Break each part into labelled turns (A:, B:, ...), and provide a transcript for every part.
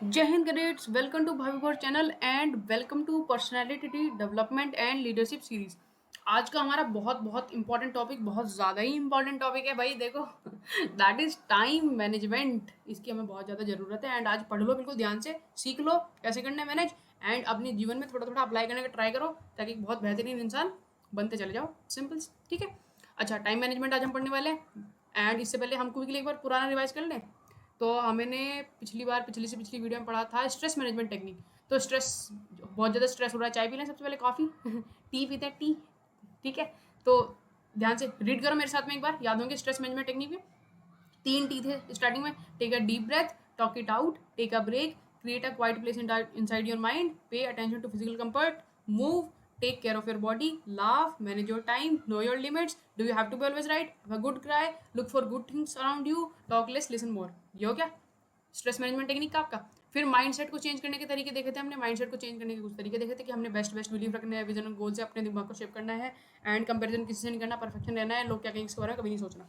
A: जय Hind cadets, welcome to Bhabhi channel and welcome to personality development and leadership series. आज का हमारा बहुत बहुत इंपॉर्टेंट टॉपिक, बहुत ज़्यादा ही इंपॉर्टेंट टॉपिक है भाई। देखो दैट इज टाइम मैनेजमेंट। इसकी हमें बहुत ज़्यादा ज़रूरत है एंड आज पढ़ लो, बिल्कुल ध्यान से सीख लो कैसे करना है मैनेज, एंड अपने जीवन में थोड़ा थोड़ा अप्लाई करने का ट्राई करो ताकि एक बहुत बेहतरीन इंसान बनते चले जाओ। सिंपल, ठीक है। अच्छा, टाइम मैनेजमेंट आज हम पढ़ने वाले हैं एंड इससे पहले हम क्विकली एक बार पुराना रिवाइज कर लें। तो हमने पिछली बार पिछली से पिछली वीडियो में पढ़ा था स्ट्रेस मैनेजमेंट टेक्निक। तो स्ट्रेस, बहुत ज़्यादा स्ट्रेस हो रहा है, चाय पी लें सबसे पहले, कॉफ़ी टी पीते हैं, टी। ठीक है। तो ध्यान से रीड करो मेरे साथ में एक बार, याद होंगे स्ट्रेस मैनेजमेंट टेक्निक में। तीन टी थे स्टार्टिंग में। Take a deep breath, talk it out, take a break, create a quiet place inside your mind, pay attention to physical comfort, move, take care of your body, laugh, manage your time, know your limits, do you have to be always right, have a good cry, look for good things around you, talk less, listen more। ये हो गया stress management technique का आपका। फिर mindset को change करने के तरीके देखे थे हमने। माइंडसेट को चेंज करने के कुछ तरीके देखे थे कि हमने बेस्ट बेस्ट बिलीव रखना है, विजन और गोल से अपने दिमाग को शेप करना है, एंड कंपैरिजन किसी से नहीं करना, परफेक्शन रहना है, लोग क्या कहेंगे इसके बारे में कभी नहीं सोचना।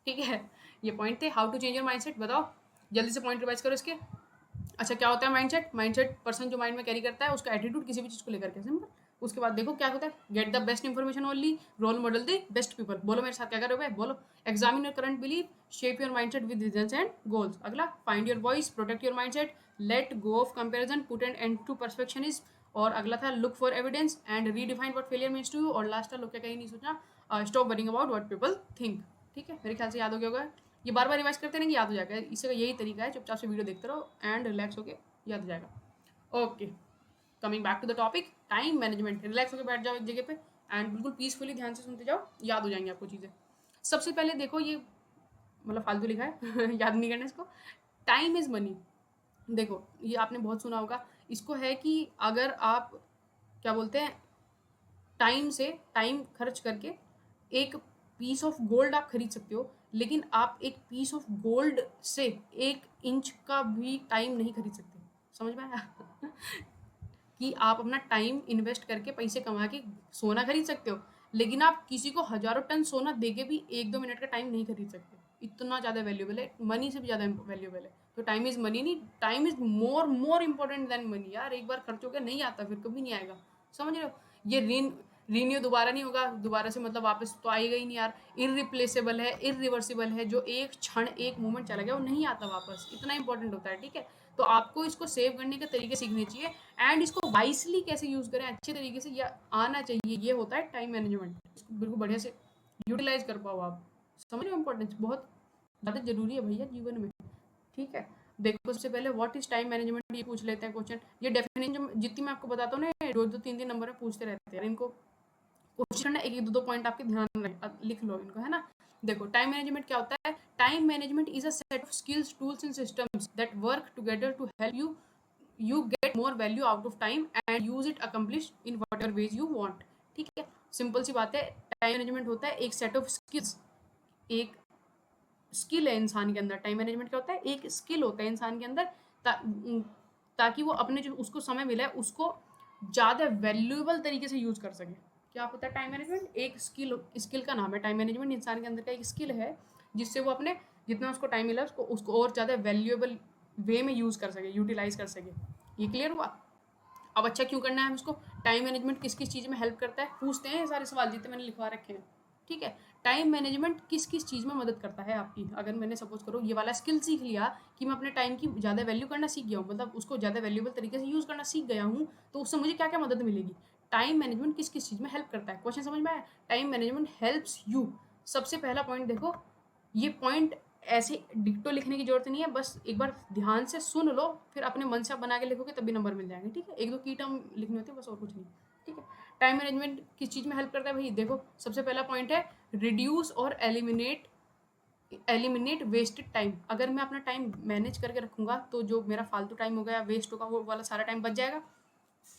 A: ठीक है, ये पॉइंट थे। How to change your mindset, बताओ जल्दी से पॉइंट रिवाइज करो इसके। अच्छा, क्या होता है माइंडसेट? माइंडसेट पर्सन जो माइंड में कैरी करता है, उसका एटीट्यूड किसी भी चीज़ को लेकर के, सिंपल। उसके बाद देखो क्या होता है, get the best information only, role model the best people. बोलो मेरे साथ, क्या करोगे, बोलो। Examine your current belief, shape your mindset with visions and goals. अगला, find your voice, protect your mindset, let go of comparison, put an end to perfectionism. और अगला था look for evidence and redefine what failure means to you. और last था, लोग क्या कहीं नहीं सोचना, stop worrying about what people think. ठीक है, मेरे ख्याल से याद हो गया होगा। ये बार बार रिवाइज करते रहेंगे, याद हो जाएगा। इसका यही तरीका है, चुपचाप से वीडियो देखते रहो एंड रिलैक्स होके याद हो जाएगा। Okay, coming back to the topic, time management. Relax होकर बैठ जाओ एक जगह पे एंड बिल्कुल पीसफुली ध्यान से सुनते जाओ, याद हो जाएंगी आपको चीज़ें। सबसे पहले देखो, ये मतलब फालतू लिखा है याद नहीं करना इसको। Time is money. देखो, ये आपने बहुत सुना होगा। इसको है कि अगर आप, क्या बोलते हैं, टाइम से, टाइम खर्च करके एक पीस ऑफ गोल्ड आप खरीद सकते हो, लेकिन आप एक पीस ऑफ गोल्ड से 1 इंच का भी टाइम नहीं खरीद सकते। समझ में आया? कि आप अपना टाइम इन्वेस्ट करके पैसे कमा के सोना खरीद सकते हो, लेकिन आप किसी को हजारों टन सोना दे के भी 1-2 मिनट का टाइम नहीं खरीद सकते। इतना ज़्यादा वैल्यूबल है, मनी से भी ज़्यादा वैल्यूबल है। तो टाइम इज़ मनी नहीं, time is more more important than money. यार, एक बार खर्च हो गया, नहीं आता फिर, कभी नहीं आएगा। समझ रहे हो? ये रीन्यू दोबारा नहीं होगा, दोबारा से मतलब वापस तो आएगा ही नहीं यार। इरिप्लेसेबल है, इरिवर्सिबल है। जो एक क्षण, एक मोमेंट चला गया, वो नहीं आता वापस। इतना इंपॉर्टेंट होता है, ठीक है। तो आपको इसको सेव करने के तरीके सीखने चाहिए एंड इसको वाइसली कैसे यूज करें, अच्छे तरीके से, यह आना चाहिए। ये होता है टाइम मैनेजमेंट। इसको बिल्कुल बढ़िया से यूटिलाइज कर पाओ आप। समझ रहे हो? इंपॉर्टेंस बहुत ज़्यादा जरूरी है भैया जीवन में। ठीक है। देखो, सबसे पहले व्हाट इज टाइम मैनेजमेंट, ये पूछ लेते हैं क्वेश्चन। ये डेफिनेशन जितनी मैं आपको बताता हूँ ना, 2-2 3-3 नंबर में पूछते रहते हैं इनको। क्वेश्चन है, एक एक दो दो पॉइंट आपके ध्यान में लिख लो इनको, है ना। देखो, टाइम मैनेजमेंट क्या होता है? Time management is a set of skills, tools and systems that work together to help you get more value out of time and use it accomplish in whatever ways you want. ठीक है, simple सी बात है। Time management होता है एक set of skills, एक skill है इंसान के अंदर। टाइम मैनेजमेंट क्या होता है? एक स्किल होता है इंसान के अंदर, ता, ताकि वो अपने जो उसको समय मिला है उसको ज़्यादा वैल्यूएबल तरीके से यूज कर सके। क्या होता है टाइम मैनेजमेंट? एक स्किल, स्किल का नाम है टाइम मैनेजमेंट। इंसान के अंदर का एक स्किल है जिससे वो अपने जितना उसको टाइम मिला उसको उसको और ज़्यादा वैल्यूएबल वे में यूज़ कर सके, यूटिलाइज कर सके। ये क्लियर हुआ? अब अच्छा, क्यों करना है हम इसको? टाइम मैनेजमेंट किस किस चीज़ में हेल्प करता है, पूछते हैं ये सारे सवाल जितने मैंने लिखवा रखे हैं। ठीक है, टाइम मैनेजमेंट किस किस चीज़ में मदद करता है आपकी? अगर मैंने सपोज करो ये वाला स्किल सीख लिया कि मैं अपने टाइम की ज़्यादा वैल्यू करना सीख गया हूँ, मतलब उसको ज़्यादा वैल्यूबल तरीके से यूज़ करना सीख गया हूँ, तो उससे मुझे क्या क्या मदद मिलेगी? टाइम मैनेजमेंट किस किस चीज़ में हेल्प करता है? क्वेश्चन समझ में आया? Time management helps you. सबसे पहला पॉइंट देखो, ये पॉइंट ऐसे डिक्टो लिखने की जरूरत नहीं है, बस एक बार ध्यान से सुन लो, फिर अपने मन से आप बना के लिखोगे तभी नंबर मिल जाएंगे। ठीक है, एक दो की टर्म लिखनी होती है बस, और कुछ नहीं। ठीक है, टाइम मैनेजमेंट किस चीज़ में हेल्प करता है भाई? देखो, सबसे पहला पॉइंट है रिड्यूस और एलिमिनेट वेस्टेड टाइम। अगर मैं अपना टाइम मैनेज करके रखूंगा तो जो मेरा फालतू टाइम होगा या वेस्ट होगा, वो वाला सारा टाइम बच जाएगा,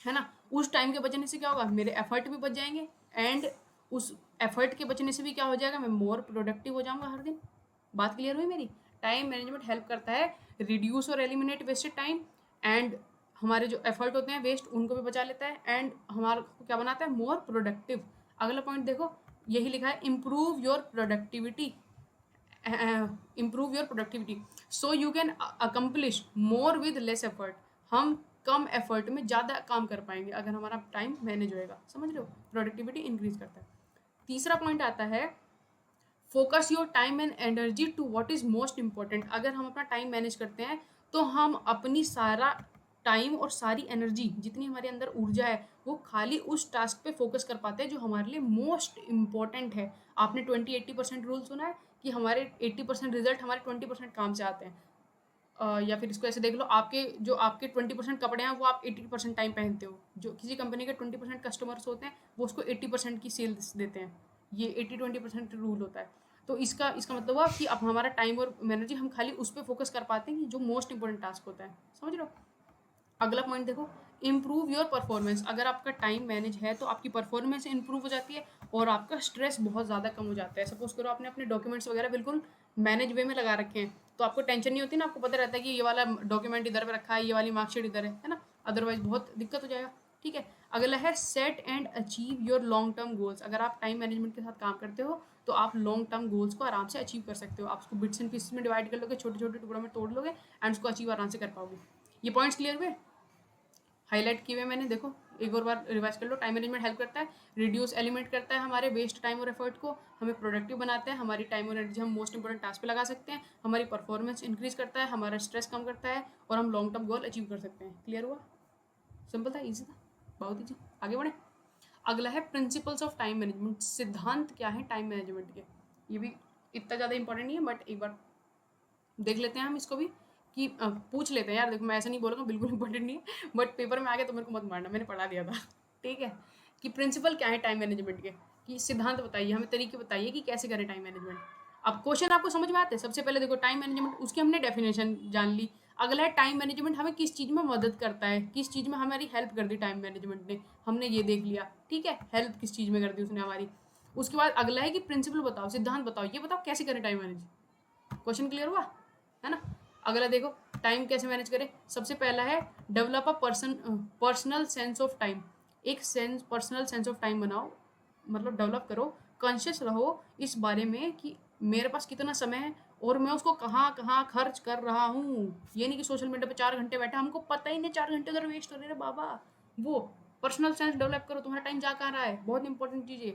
A: है ना। उस टाइम के बचने से क्या होगा? मेरे एफर्ट भी बच जाएंगे एंड उस एफर्ट के बचने से भी क्या हो जाएगा? मैं मोर प्रोडक्टिव हो जाऊंगा हर दिन। बात क्लियर हुई मेरी? टाइम मैनेजमेंट हेल्प करता है रिड्यूस और एलिमिनेट वेस्टेड टाइम, एंड हमारे जो एफर्ट होते हैं वेस्ट उनको भी बचा लेता है, एंड हमारे को क्या बनाता है? More productive. अगला पॉइंट देखो, यही लिखा है, improve your productivity improve your productivity so you can accomplish more with less effort. हम कम एफर्ट में ज़्यादा काम कर पाएंगे अगर हमारा टाइम मैनेज होएगा, समझ रहे हो? प्रोडक्टिविटी इंक्रीज करता है। तीसरा पॉइंट आता है focus your time and energy to what is most important. अगर हम अपना टाइम मैनेज करते हैं तो हम अपनी सारा टाइम और सारी एनर्जी, जितनी हमारे अंदर ऊर्जा है, वो खाली उस टास्क पे फोकस कर पाते हैं जो हमारे लिए मोस्ट इंपॉर्टेंट है। आपने 20-80% रूल सुना है कि हमारे 80% रिजल्ट हमारे 20% काम से आते हैं। या फिर इसको ऐसे देख लो, आपके 20% कपड़े हैं वो आप 80% टाइम पहनते हो। जो किसी कंपनी के 20% कस्टमर्स होते हैं वो उसको 80% की सेल्स देते हैं। ये 80-20% रूल होता है। तो इसका इसका मतलब हुआ कि अब हमारा टाइम और एनर्जी हम खाली उस पर फोकस कर पाते हैं कि जो मोस्ट इंपॉर्टेंट टास्क होता है, समझ रहे हो? अगला पॉइंट देखो, इम्प्रूव योर परफॉर्मेंस। अगर आपका टाइम मैनेज है तो आपकी परफॉर्मेंस इंप्रूव हो जाती है और आपका स्ट्रेस बहुत ज़्यादा कम हो जाता है। सपोज करो आपने अपने डॉक्यूमेंट्स वगैरह बिल्कुल मैनेज वे में लगा रखे हैं तो आपको टेंशन नहीं होती ना, आपको पता रहता है कि ये वाला डॉक्यूमेंट इधर पे रखा है, ये वाली मार्कशीट इधर है ना। अदरवाइज बहुत दिक्कत हो जाएगा। ठीक है, अगला है set and achieve your long term goals. अगर आप टाइम मैनेजमेंट के साथ काम करते हो तो आप लॉन्ग टर्म गोल्स को आराम से अचीव कर सकते हो। आप उसको बिट्स एंड पीसेस में डिवाइड कर लोगे, छोटे छोटे टुकड़ों में तोड़ लोगे एंड उसको अचीव आराम से कर पाओगे। ये पॉइंट्स क्लियर हुए? हाईलाइट किए हुए मैंने, देखो एक और बार रिवाइज कर लो। टाइम मैनेजमेंट हेल्प करता है, रिड्यूस एलिमिनेट करता है हमारे वेस्ट टाइम और एफर्ट को, हमें प्रोडक्टिव बनाता है, हमारी टाइम और एनर्जी हम मोस्ट इंपॉर्टेंट टास्क पे लगा सकते हैं, हमारी परफॉर्मेंस इंक्रीज करता है, हमारा स्ट्रेस कम करता है और हम लॉन्ग टर्म गोल अचीव कर सकते हैं। क्लियर हुआ? सिंपल था, ईजी था, बहुत ईजी। आगे बढ़े। अगला है प्रिंसिपल्स ऑफ टाइम मैनेजमेंट। सिद्धांत क्या है टाइम मैनेजमेंट के? ये भी इतना ज़्यादा इंपॉर्टेंट नहीं है बट एक बार देख लेते हैं हम इसको भी, कि पूछ लेते हैं यार। देखो मैं ऐसा नहीं बोलूँगा बिल्कुल इंपॉर्टेंट नहीं है, बट पेपर में आ गया तो मेरे को मत मारना, मैंने पढ़ा दिया था। ठीक है, कि प्रिंसिपल क्या है टाइम मैनेजमेंट के, कि सिद्धांत बताइए हमें, तरीके बताइए कि कैसे करें टाइम मैनेजमेंट। अब क्वेश्चन आपको समझ में आते हैं? सबसे पहले देखो टाइम मैनेजमेंट, उसकी हमने डेफिनेशन जान ली। अगला है टाइम मैनेजमेंट हमें किस चीज़ में मदद करता है, किस चीज़ में हमारी हेल्प कर दी टाइम मैनेजमेंट ने, हमने ये देख लिया। ठीक है, हेल्प किस चीज़ में कर दी उसने हमारी। उसके बाद अगला है कि प्रिंसिपल बताओ, सिद्धांत बताओ, ये बताओ कैसे करें टाइम मैनेज। क्वेश्चन क्लियर हुआ है ना? अगला देखो टाइम कैसे मैनेज करें। सबसे पहला है develop a personal sense of time. एक पर्सनल सेंस ऑफ टाइम बनाओ, मतलब डेवलप करो, कॉन्शियस रहो इस बारे में कि मेरे पास कितना समय है और मैं उसको कहाँ कहाँ खर्च कर रहा हूँ। ये नहीं कि सोशल मीडिया पे 4 घंटे बैठा, हमको पता ही नहीं 4 घंटे उधर वेस्ट हो रहे हैं बाबा। वो पर्सनल सेंस डेवलप करो, तुम्हारा टाइम जा कहाँ रहा है, बहुत इंपॉर्टेंट चीज़ है।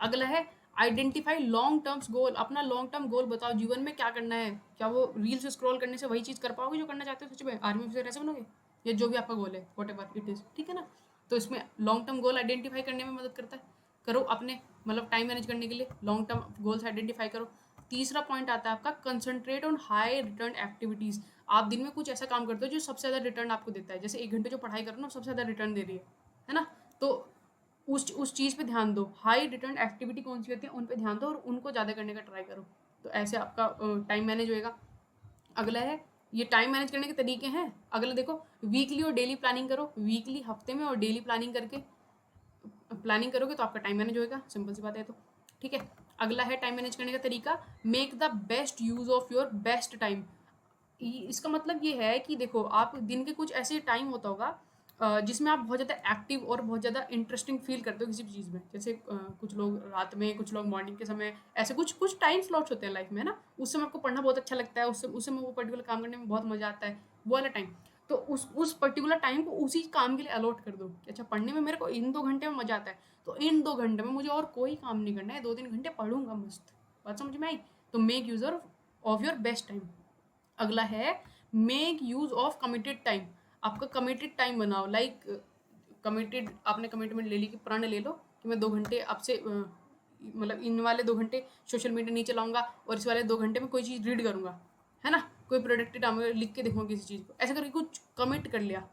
A: अगला है आइडेंटिफाई लॉन्ग टर्म्स गोल। अपना लॉन्ग टर्म गोल बताओ, जीवन में क्या करना है। क्या वो रील्स स्क्रॉल करने से वही चीज़ कर पाओगे जो करना चाहते हो सच में? आर्मी ऑफिसर ऐसे बनोगे या जो भी आपका गोल है, वॉट एवर इट इज़, ठीक है ना? तो इसमें लॉन्ग टर्म गोल आइडेंटिफाई करने में मदद करता है। करो अपने, मतलब टाइम मैनेज करने के लिए लॉन्ग टर्म गोल्स आइडेंटिफाई करो। तीसरा पॉइंट आता है आपका concentrate on high return activities. आप दिन में कुछ ऐसा काम करते हो जो सबसे ज़्यादा रिटर्न आपको देता है। जैसे 1 घंटे जो पढ़ाई करो ना, सबसे ज़्यादा रिटर्न दे रही है ना? तो उस चीज़ पे ध्यान दो। हाई रिटर्न एक्टिविटी कौन सी होती है उन पे ध्यान दो और उनको ज़्यादा करने का ट्राई करो। तो ऐसे आपका टाइम मैनेज होएगा। अगला है, ये टाइम मैनेज करने के तरीके हैं। अगला देखो, वीकली और डेली प्लानिंग करो। वीकली हफ्ते में और डेली प्लानिंग करके प्लानिंग करोगे तो आपका टाइम मैनेज होएगा। सिंपल सी बात है। तो ठीक है, अगला है टाइम मैनेज करने का तरीका, make the best use of your best time. इसका मतलब ये है कि देखो आप दिन के कुछ ऐसे टाइम होता होगा जिसमें आप बहुत ज़्यादा एक्टिव और बहुत ज़्यादा इंटरेस्टिंग फील करते हो किसी भी चीज़ में। जैसे कुछ लोग रात में, कुछ लोग मॉर्निंग के समय, ऐसे कुछ कुछ टाइम स्लॉट्स होते हैं लाइफ में, है ना? उस समय आपको पढ़ना बहुत अच्छा लगता है, उस समय वो पर्टिकुलर काम करने में बहुत मज़ा आता है, वो वाला टाइम। तो उस पर्टिकुलर टाइम को उसी काम के लिए अलॉट कर दो। अच्छा, पढ़ने में मेरे को इन 2 घंटे में मज़ा आता है तो इन 2 घंटे में मुझे और कोई काम नहीं करना है, 2-3 घंटे पढ़ूंगा मस्त। बात समझ में आई? तो make user of your best time. अगला है make use of committed time. आपका कमिटेड टाइम बनाओ। लाइक कमिटेड, आपने कमिटमेंट ले ली कि प्रण ले लो कि मैं 2 घंटे आपसे मतलब इन वाले 2 घंटे सोशल मीडिया नहीं चलाऊंगा और इस वाले 2 घंटे में कोई चीज़ रीड करूंगा, है ना? कोई प्रोडक्टिव काम लिख के देखूंगा किसी चीज़ को, ऐसे करके कुछ कमिट कर लिया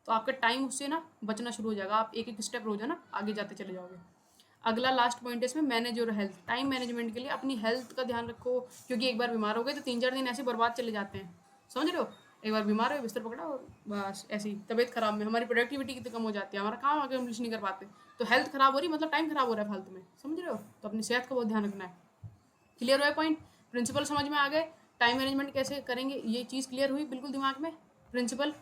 A: तो आपका टाइम उससे ना बचना शुरू हो जाएगा। आप एक एक स्टेप रोज है ना आगे जाते चले जाओगे। अगला लास्ट पॉइंट है इसमें, manage your health. Time management के लिए अपनी हेल्थ का ध्यान रखो, क्योंकि एक बार बीमार हो गए तो 3-4 दिन ऐसे बर्बाद चले जाते हैं, समझ रहे हो? एक बार बीमार हो, बिस्तर पकड़ा और बस ऐसी तबीयत खराब में हमारी प्रोडक्टिविटी कितनी कम हो जाती है, हमारा काम आगे कंप्लीट नहीं कर पाते। तो हेल्थ खराब हो रही मतलब टाइम खराब हो रहा है फालतू में, समझ रहे हो? तो अपनी सेहत का बहुत ध्यान रखना है। क्लियर हुआ है पॉइंट? प्रिंसिपल समझ में आ गए? टाइम मैनेजमेंट कैसे करेंगे ये चीज़ क्लियर हुई बिल्कुल दिमाग में? प्रिंसिपल,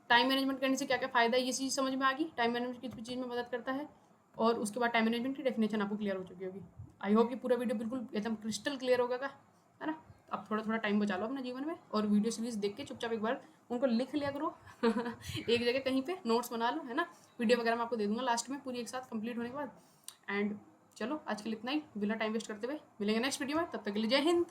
A: टाइम मैनेजमेंट करने से क्या क्या फ़ायदा है ये चीज़ समझ में आ गई। टाइम मैनेजमेंट किस चीज़ में मदद करता है और उसके बाद टाइम मैनेजमेंट की डेफिनेशन आपको क्लियर हो चुकी होगी। आई होप कि पूरा वीडियो बिल्कुल एकदम क्रिस्टल क्लियर होगा। है ना। अब थोड़ा थोड़ा टाइम बचा लो अपने जीवन में और वीडियो सीरीज देख के चुपचाप एक बार उनको लिख लिया करो एक जगह कहीं पे नोट्स बना लो, है ना। पीडीएफ वगैरह मैं आपको दे दूंगा लास्ट में पूरी एक साथ कंप्लीट होने के बाद। एंड चलो आज के लिए इतना ही, बिना टाइम वेस्ट करते हुए मिलेंगे नेक्स्ट वीडियो में, तब तक के लिए जय हिंद।